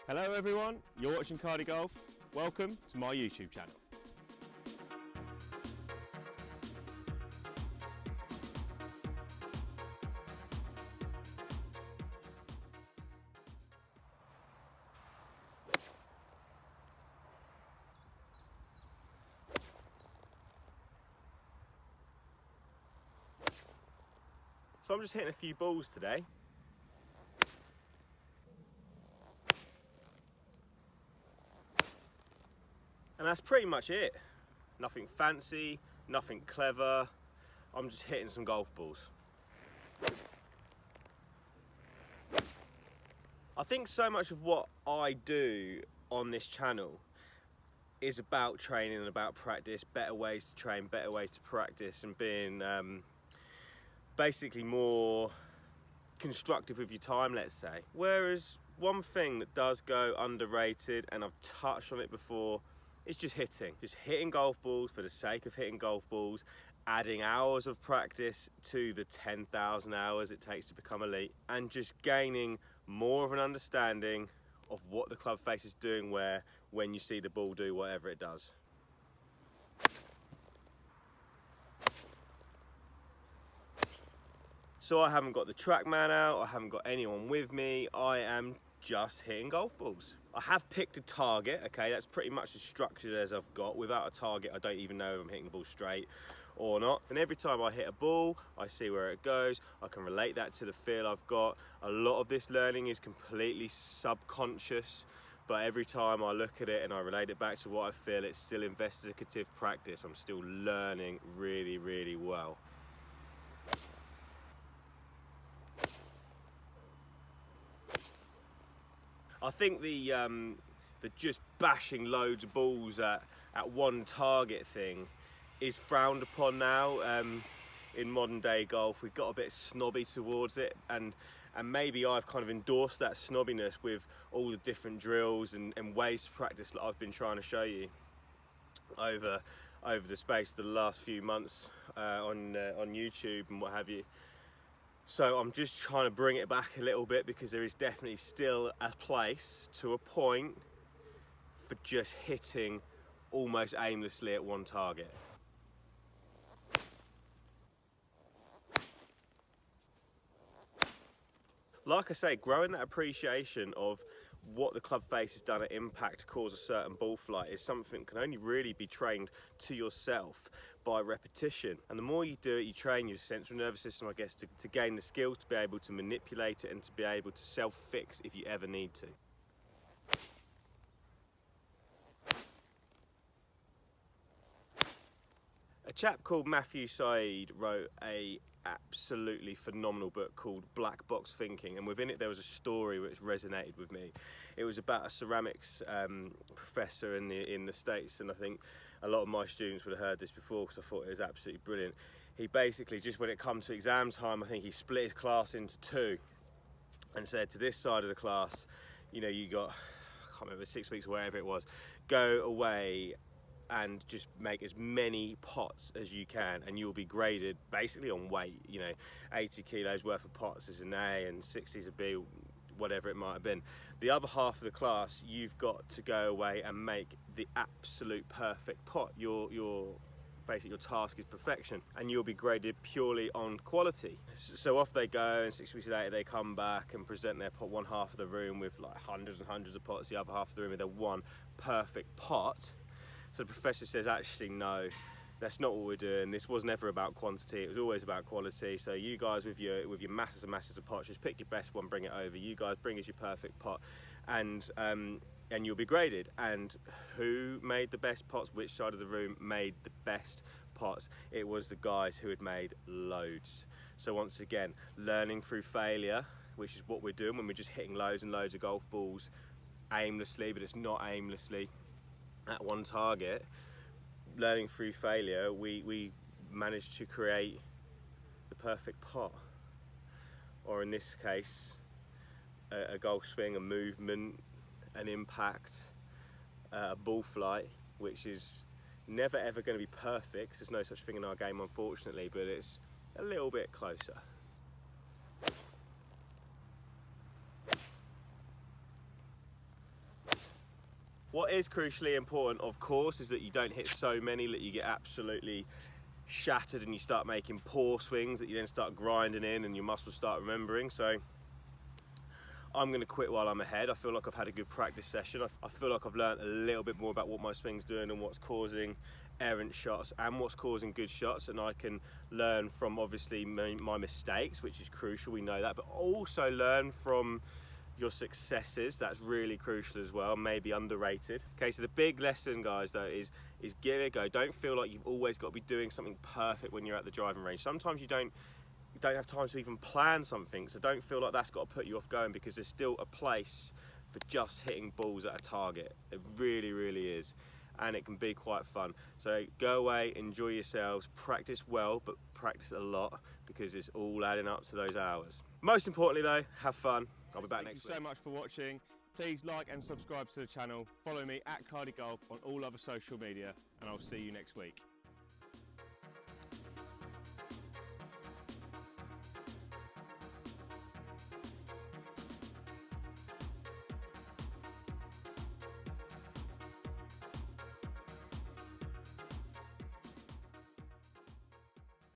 Hello everyone, you're watching CardyGolf. Welcome to my YouTube channel. So I'm just hitting a few balls today. And that's pretty much it. Nothing fancy, nothing clever. I'm just hitting some golf balls. I think so much of what I do on this channel is about training and about practice, better ways to train, better ways to practice, and being basically more constructive with your time, let's say. Whereas one thing that does go underrated, and I've touched on it before, is just hitting golf balls for the sake of hitting golf balls, adding hours of practice to the 10,000 hours it takes to become elite, and just gaining more of an understanding of what the club face is doing where when you see the ball do whatever it does. So I haven't got the TrackMan out, I haven't got anyone with me, I am just hitting golf balls. I have picked a target, okay, that's pretty much as structured as I've got. Without a target, I don't even know if I'm hitting the ball straight or not. And every time I hit a ball, I see where it goes, I can relate that to the feel I've got. A lot of this learning is completely subconscious, but every time I look at it and I relate it back to what I feel, it's still investigative practice. I'm still learning really, really well. I think the just bashing loads of balls at one target thing is frowned upon now in modern day golf. We've got a bit snobby towards it, and maybe I've kind of endorsed that snobbiness with all the different drills and ways to practice that I've been trying to show you over the space of the last few months on YouTube and what have you. So I'm just trying to bring it back a little bit, because there is definitely still a place to a point for just hitting almost aimlessly at one target. Like I say, growing that appreciation of what the club face has done at impact to cause a certain ball flight is something that can only really be trained to yourself by repetition. And the more you do it, you train your central nervous system, I guess, to gain the skills to be able to manipulate it and to be able to self-fix if you ever need to. A chap called Matthew Said wrote a absolutely phenomenal book called Black Box Thinking, and within it there was a story which resonated with me. It was about a ceramics professor in the States, and I think a lot of my students would have heard this before because I thought it was absolutely brilliant. He basically, just when it comes to exam time, I think he split his class into two and said, to this side of the class, you know, you got, I can't remember, 6 weeks or whatever it was, go away and just make as many pots as you can, and you'll be graded basically on weight. You know, 80 kilos worth of pots is an A and 60 is a B, whatever it might have been. The other half of the class, you've got to go away and make the absolute perfect pot. Basically your task is perfection, and you'll be graded purely on quality. So off they go, and 6 weeks later they come back and present their pot. One half of the room with like hundreds and hundreds of pots, the other half of the room with their one perfect pot. So the professor says, actually, no, that's not what we're doing. This was never about quantity, it was always about quality. So you guys with your masses and masses of pots, just pick your best one, bring it over. You guys bring us your perfect pot, and you'll be graded. And who made the best pots? Which side of the room made the best pots? It was the guys who had made loads. So once again, learning through failure, which is what we're doing when we're just hitting loads and loads of golf balls aimlessly, but it's not aimlessly at one target. Learning through failure, we managed to create the perfect pot, or in this case a golf swing, a movement, an impact, a ball flight, which is never ever going to be perfect, 'cause there's no such thing in our game, unfortunately, but it's a little bit closer. What is crucially important, of course, is that you don't hit so many that you get absolutely shattered and you start making poor swings that you then start grinding in and your muscles start remembering. So I'm going to quit while I'm ahead. I feel like I've had a good practice session. I feel like I've learned a little bit more about what my swing's doing and what's causing errant shots and what's causing good shots, and I can learn from obviously my mistakes, which is crucial, we know that, but also learn from your successes. That's really crucial as well, maybe underrated. Okay, so the big lesson, guys, though, is give it a go. Don't feel like you've always got to be doing something perfect when you're at the driving range. Sometimes you don't have time to even plan something, so don't feel like that's got to put you off going, because there's still a place for just hitting balls at a target. It really, really is, and it can be quite fun. So go away, enjoy yourselves, practice well, but practice a lot, because it's all adding up to those hours. Most importantly though, have fun. I'll be back next week. Thank you so much for watching. Please like and subscribe to the channel. Follow me at CardyGolf on all other social media, and I'll see you next week.